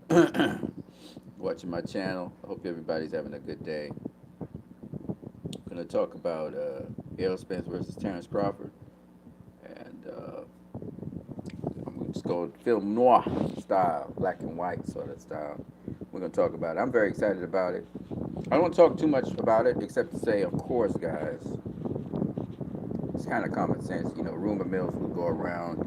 there watching my channel. I hope everybody's having a good day. I'm going to talk about Errol Spence versus Terrence Crawford. And I'm just going film noir style, black and white sort of style. We're going to talk about it. I'm very excited about it. I don't want to talk too much about it except to say, of course, guys, it's kind of common sense. Rumor mills will go around.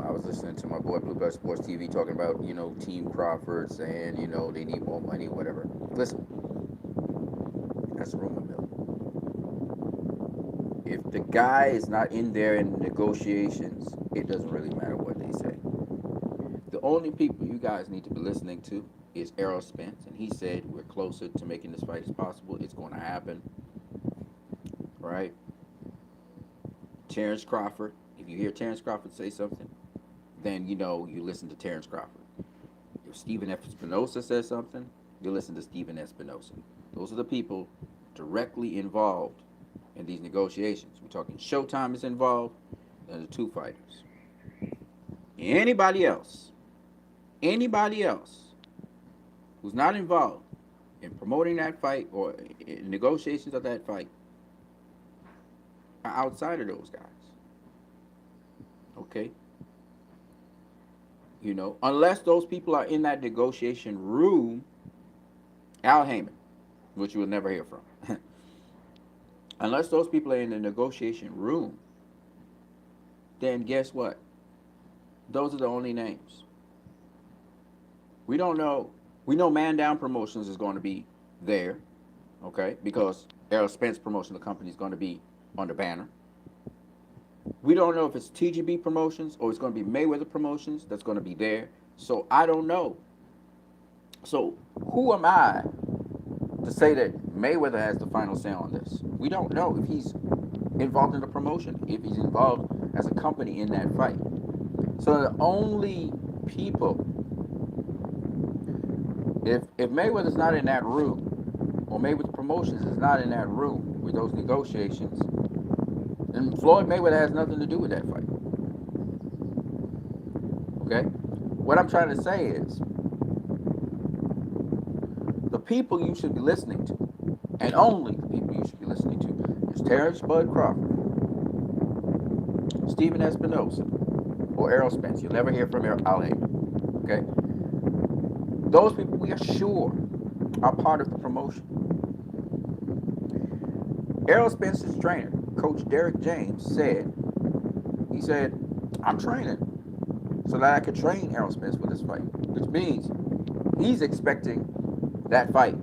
I was listening to my boy Bluebird Sports TV talking about, Team Crawford saying, they need more money, whatever. Listen, that's a rumor mill. If the guy is not in there in negotiations, it doesn't really matter what they say. The only people you guys need to be listening to is Errol Spence, and he said we're closer to making this fight as possible. It's going to happen, right? Terrence Crawford. If you hear Terrence Crawford say something, then you listen to Terrence Crawford. If Stephen Espinosa says something, you listen to Stephen Espinosa. Those are the people directly involved in these negotiations. We're talking Showtime is involved, and the two fighters. Anybody else who's not involved in promoting that fight or in negotiations of that fight are outside of those guys. Okay? Unless those people are in that negotiation room, Al Heyman, which you will never hear from. Unless those people are in the negotiation room, then guess what? Those are the only names. We don't know. We know Man Down Promotions is going to be there, okay? Because Errol Spence Promotional Company is going to be on the banner. We don't know if it's TGB Promotions or it's going to be Mayweather Promotions that's going to be there. So I don't know. So who am I to say that Mayweather has the final say on this? We don't know if he's involved in the promotion, if he's involved as a company in that fight. So the only people, if Mayweather's not in that room, or Mayweather Promotions is not in that room with those negotiations, then Floyd Mayweather has nothing to do with that fight. Okay? What I'm trying to say is, the people you should be listening to, and only the people you should be listening to, is Terrence Bud Crawford, Stephen Espinosa, or Errol Spence. You'll never hear from Al Heyman. Okay? Those people we are sure are part of the promotion. Errol Spence's trainer, Coach Derek James, said, I'm training so that I could train Errol Spence for this fight, which means he's expecting that fight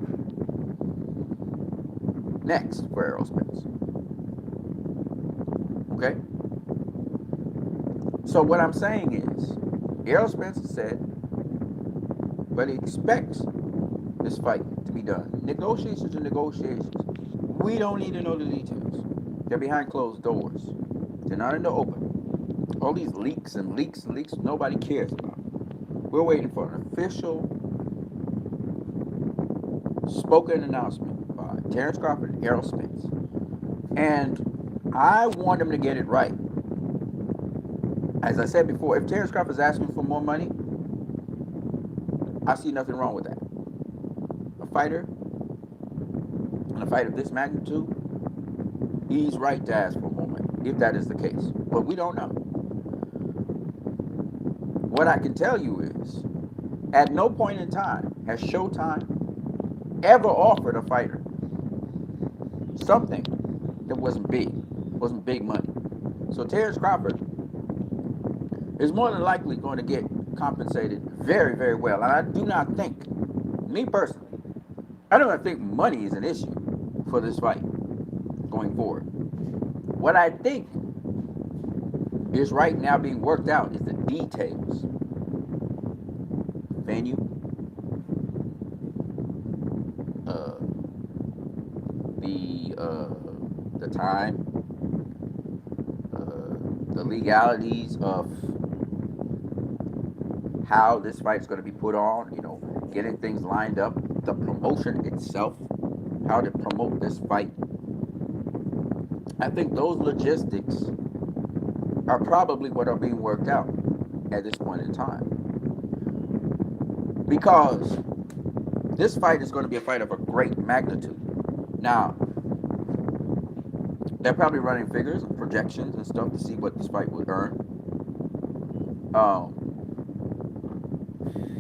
next for Errol Spence. Okay? So what I'm saying is, Errol Spence said, but he expects this fight to be done. Negotiations are negotiations. We don't need to know the details. They're behind closed doors. They're not in the open. All these leaks and leaks and leaks, nobody cares about. We're waiting for an official spoken announcement by Terrence Crawford and Errol Spence. And I want them to get it right. As I said before, if Terrence Crawford is asking for more money, I see nothing wrong with that. A fighter, in a fight of this magnitude, he's right to ask for more money, if that is the case. But we don't know. What I can tell you is, at no point in time has Showtime ever offered a fighter something that wasn't big money. So Terrence Crawford is more than likely going to get compensated very, very well. And I do not think, me personally, I do not think money is an issue for this fight going forward. What I think is right now being worked out is the details. Venue, the time, the legalities of how this fight is going to be put on, getting things lined up, the promotion itself, how to promote this fight. I think those logistics are probably what are being worked out at this point in time. because this fight is going to be a fight of a great magnitude. Now, they're probably running figures and projections and stuff to see what this fight would earn. Um,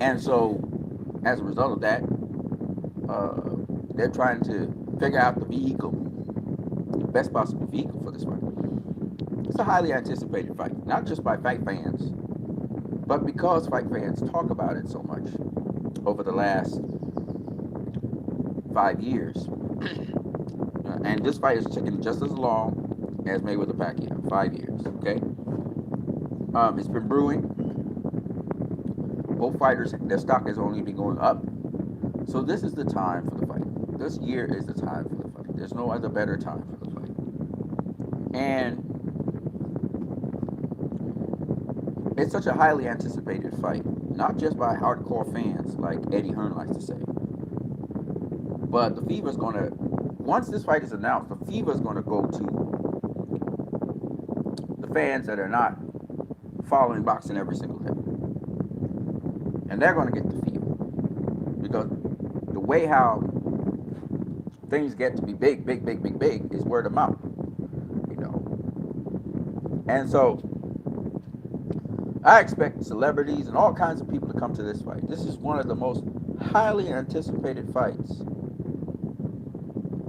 and so, as a result of that, they're trying to figure out the vehicle, the best possible vehicle for this fight. It's a highly anticipated fight, not just by fight fans, but because fight fans talk about it so much over the last 5 years. And this fight is taking just as long as Mayweather Pacquiao, 5 years. Okay, it's been brewing. Both fighters, their stock has only been going up. So this is the time for the fight. This year is the time for the fight. There's no other better time for the fight. And it's such a highly anticipated fight, not just by hardcore fans like Eddie Hearn likes to say, but the fever's going to, once this fight is announced, the fever's going to go to the fans that are not following boxing every single day. And they're going to get the fever. Because the way how things get to be big is word of mouth. You know. And so I expect celebrities and all kinds of people to come to this fight. This is one of the most highly anticipated fights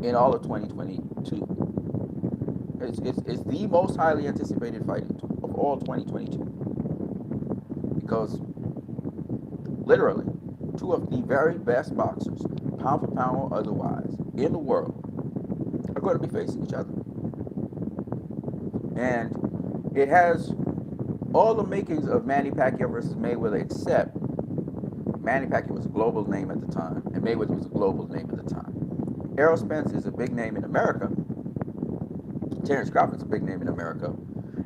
in all of 2022. It's the most highly anticipated fight of all 2022. Because literally, two of the very best boxers, pound for pound or otherwise, in the world are going to be facing each other. And it has all the makings of Manny Pacquiao versus Mayweather, except Manny Pacquiao was a global name at the time, and Mayweather was a global name at the time. Errol Spence is a big name in America. Terrence Crawford is a big name in America.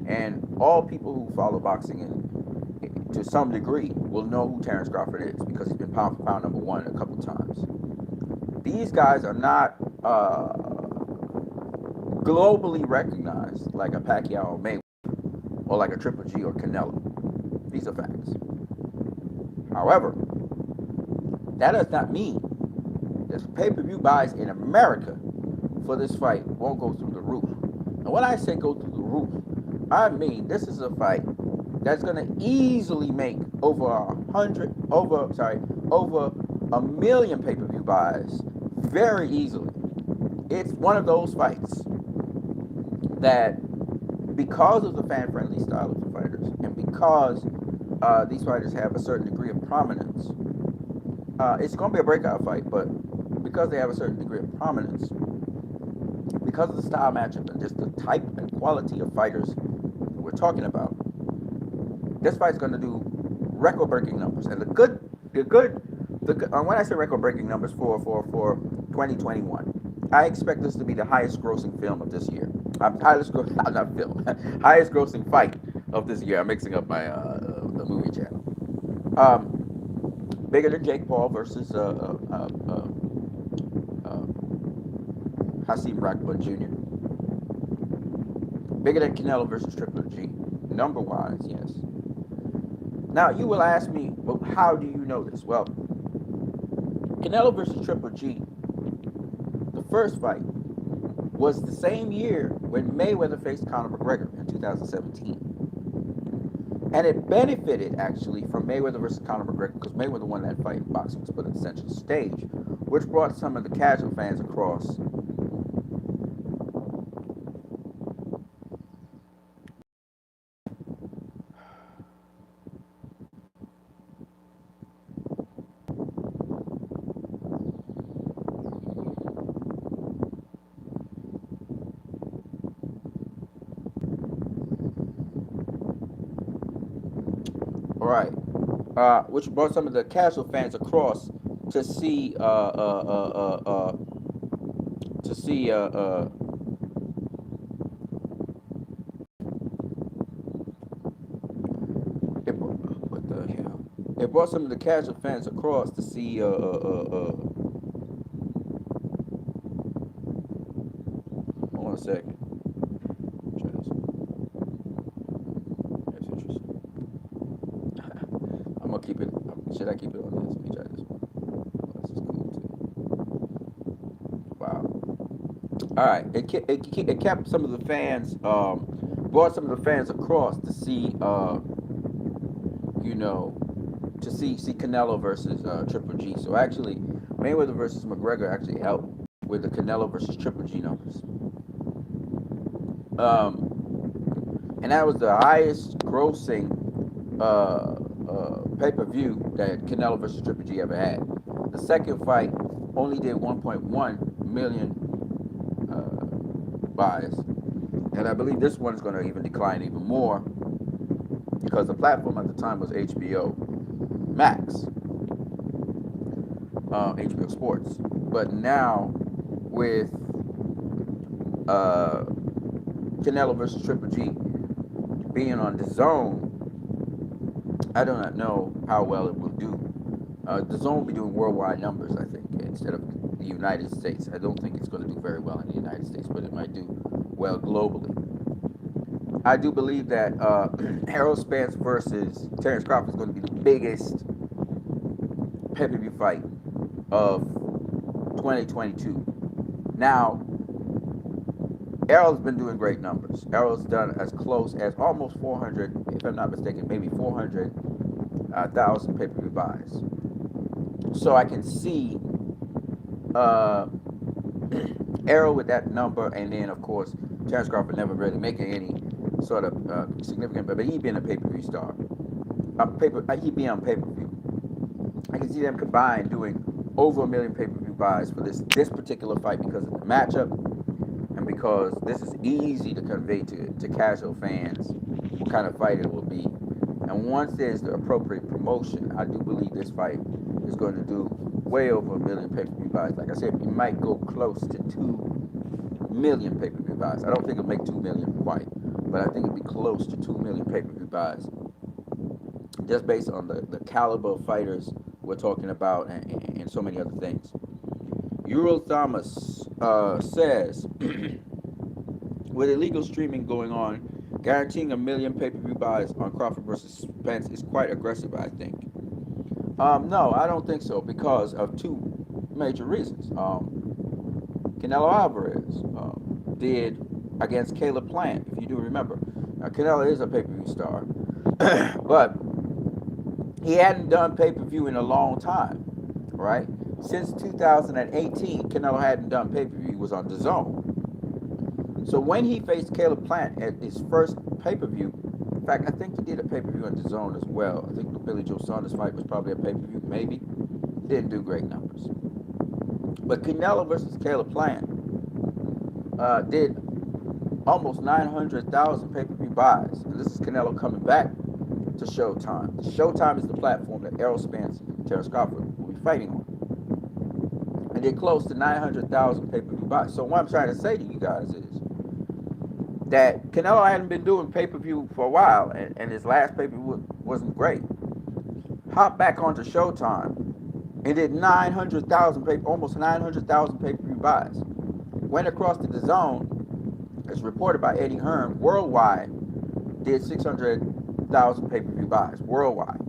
And all people who follow boxing to some degree will know who Terrence Crawford is because he's been pound for pound number one a couple times. These guys are not globally recognized like a Pacquiao or Mayweather or like a Triple G or Canelo. These are facts. However, that does not mean that the pay-per-view buys in America for this fight won't go through the roof. And when I say go through the roof, I mean this is a fight that's going to easily make over a million pay-per-view buys very easily. It's one of those fights that, because of the fan-friendly style of the fighters, and because these fighters have a certain degree of prominence, it's going to be a breakout fight, but because they have a certain degree of prominence, because of the style matchup and just the type and quality of fighters we're talking about, this fight's going to do record-breaking numbers. And when I say record-breaking numbers for 2021, I expect this to be the highest-grossing film of this year. Highest grossing fight of this year. I'm mixing up my the movie channel. Bigger than Jake Paul versus Hasim Rakbar Jr. Bigger than Canelo versus Triple G. Number-wise, yes. Now, you will ask me, well, how do you know this? Well, Canelo versus Triple G, the first fight, was the same year when Mayweather faced Conor McGregor in 2017. And it benefited, actually, from Mayweather versus Conor McGregor because Mayweather won that fight. Boxing was put on the central stage, which brought some of the casual fans across. All right. Which brought some of the casual fans across to see what the hell? It brought some of the casual fans across to see hold on a second. Try this. That's interesting. I'm gonna keep it. Should I keep it on this? Let me try this one. Oh, this is cool too. Wow. All right. It kept some of the fans, brought some of the fans across to see, you know, to see Canelo versus Triple G. So actually, Mayweather versus McGregor actually helped with the Canelo versus Triple G numbers. And that was the highest grossing pay-per-view that Canelo versus Triple G ever had. The second fight only did 1.1 million buys, and I believe this one is going to even decline even more because the platform at the time was HBO Max, HBO Sports. But now with Canelo versus Triple G being on the zone, I do not know how well it will do. The zone will be doing worldwide numbers, I think, instead of the United States. I don't think it's going to do very well in the United States, but it might do well globally. I do believe that Errol Spence versus Terrence Crawford is going to be the biggest pay-per-view fight of 2022. Now, Errol's been doing great numbers. Errol's done as close as almost 400, if I'm not mistaken, maybe 400,000 pay-per-view buys. So I can see Errol with that number, and then of course Terrence Crawford never really making any sort of significant, but he being a pay-per-view star, he being on pay-per-view. I can see them combined doing over 1 million pay-per-view buys for this particular fight because of the matchup, and because this is easy to convey to casual fans what kind of fight it will be. And once there's the appropriate promotion, I do believe this fight is going to do way over 1 million pay-per-view buys. Like I said, it might go close to 2 million pay-per-view buys. I don't think it'll make 2 million quite, but I think it'll be close to 2 million pay-per-view buys, just based on the caliber of fighters we're talking about and so many other things. Euro Thomas says, with illegal streaming going on, guaranteeing 1 million pay-per-view buys on Crawford versus Spence is quite aggressive, I think. No, I don't think so, because of two major reasons. Canelo Alvarez did against Caleb Plant, if you do remember. Now, Canelo is a pay-per-view star, but he hadn't done pay-per-view in a long time, right? Since 2018, Canelo hadn't done pay-per-view. He was on the zone. So when he faced Caleb Plant at his first pay-per-view, in fact, I think he did a pay-per-view on the zone as well. I think the Billy Joe Saunders fight was probably a pay-per-view, maybe. Didn't do great numbers. But Canelo versus Caleb Plant did almost 900,000 pay-per-view buys. And this is Canelo coming back to Showtime. Showtime is the platform that Errol Spence and Terrence Crawford will be fighting on. And they're close to 900,000 pay-per-view buys. So what I'm trying to say to you guys is that Canelo hadn't been doing pay-per-view for a while, and his last pay-per-view wasn't great. Hopped back onto Showtime and did 900,000 almost 900,000 pay-per-view buys. Went across to the zone, as reported by Eddie Hearn, worldwide did 600,000 pay-per-view buys worldwide.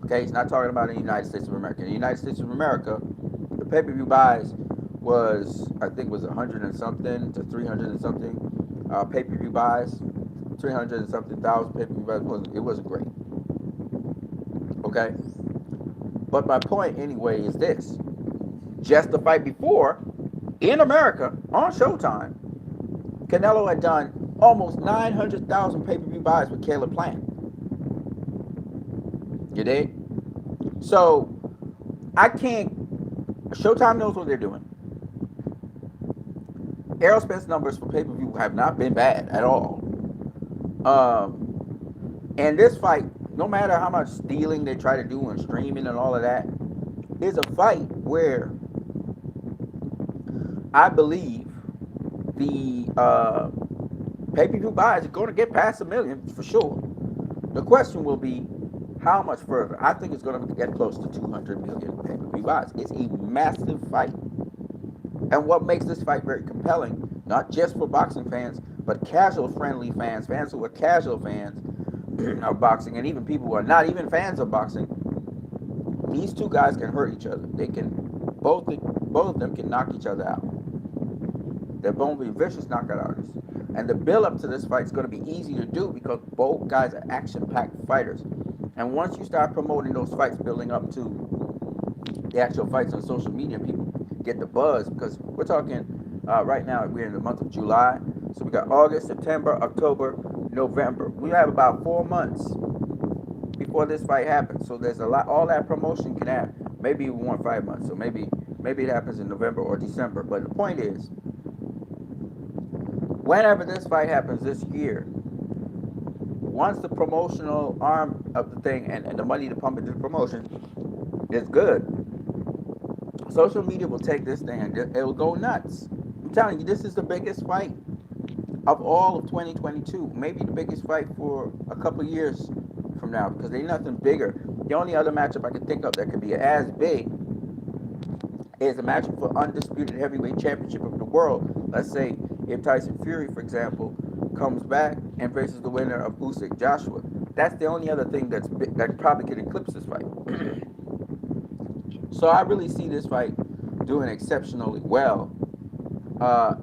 Okay, he's not talking about in the United States of America. In the United States of America, the pay-per-view buys was, I think, was 100 and something to 300 and something pay-per-view buys, 300 and something thousand pay-per-view buys. It wasn't great. Okay, but my point anyway is this: just the fight before, in America on Showtime, Canelo had done almost 900,000 pay-per-view buys with Caleb Plant. You dig? So I can't. Showtime knows what they're doing. Errol Spence numbers for pay-per-view have not been bad at all. And this fight, no matter how much stealing they try to do and streaming and all of that, is a fight where I believe the pay-per-view buys are going to get past 1 million for sure. The question will be how much further. I think it's going to get close to 200 million pay-per-view buys. It's a massive fight. And what makes this fight very compelling, not just for boxing fans, but casual-friendly fans, fans who are casual fans of boxing, and even people who are not even fans of boxing, These two guys can hurt each other. They can both of them can knock each other out. They're both be vicious knockout artists. And the build up to this fight is going to be easy to do because both guys are action-packed fighters. And once you start promoting those fights, building up to the actual fights on social media, people get the buzz because we're talking right now. We're in the month of July, so we got August, September, October, November. We have about 4 months before this fight happens. So there's a lot. All that promotion can have. Maybe we want 5 months. So maybe it happens in November or December. But the point is, whenever this fight happens this year, once the promotional arm of the thing and the money to pump into the promotion is good, social media will take this thing and it will go nuts. I'm telling you, this is the biggest fight of all of 2022. Maybe the biggest fight for a couple of years from now because there's nothing bigger. The only other matchup I can think of that could be as big is a matchup for undisputed heavyweight championship of the world. Let's say if Tyson Fury, for example, comes back and faces the winner of Usyk Joshua. That's the only other thing that probably could eclipse this fight. So I really see this fight doing exceptionally well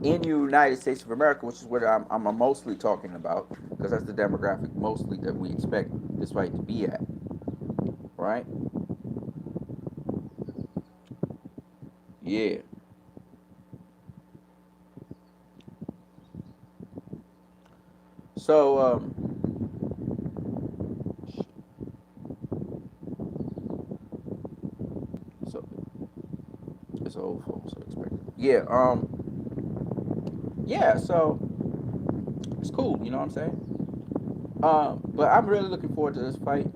in the United States of America, which is what I'm mostly talking about, because that's the demographic mostly that we expect this fight to be at, right? Yeah. So, so it's an old phone, so expected. Yeah. Yeah. So it's cool. You know what I'm saying? But I'm really looking forward to this fight.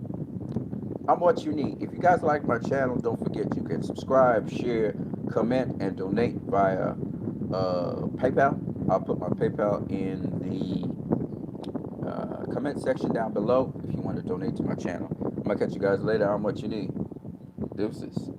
I'm what you need. If you guys like my channel, don't forget you can subscribe, share, comment, and donate via PayPal. I'll put my PayPal in the comment section down below if you want to donate to my channel. I'm gonna catch you guys later on what you need. Deuces.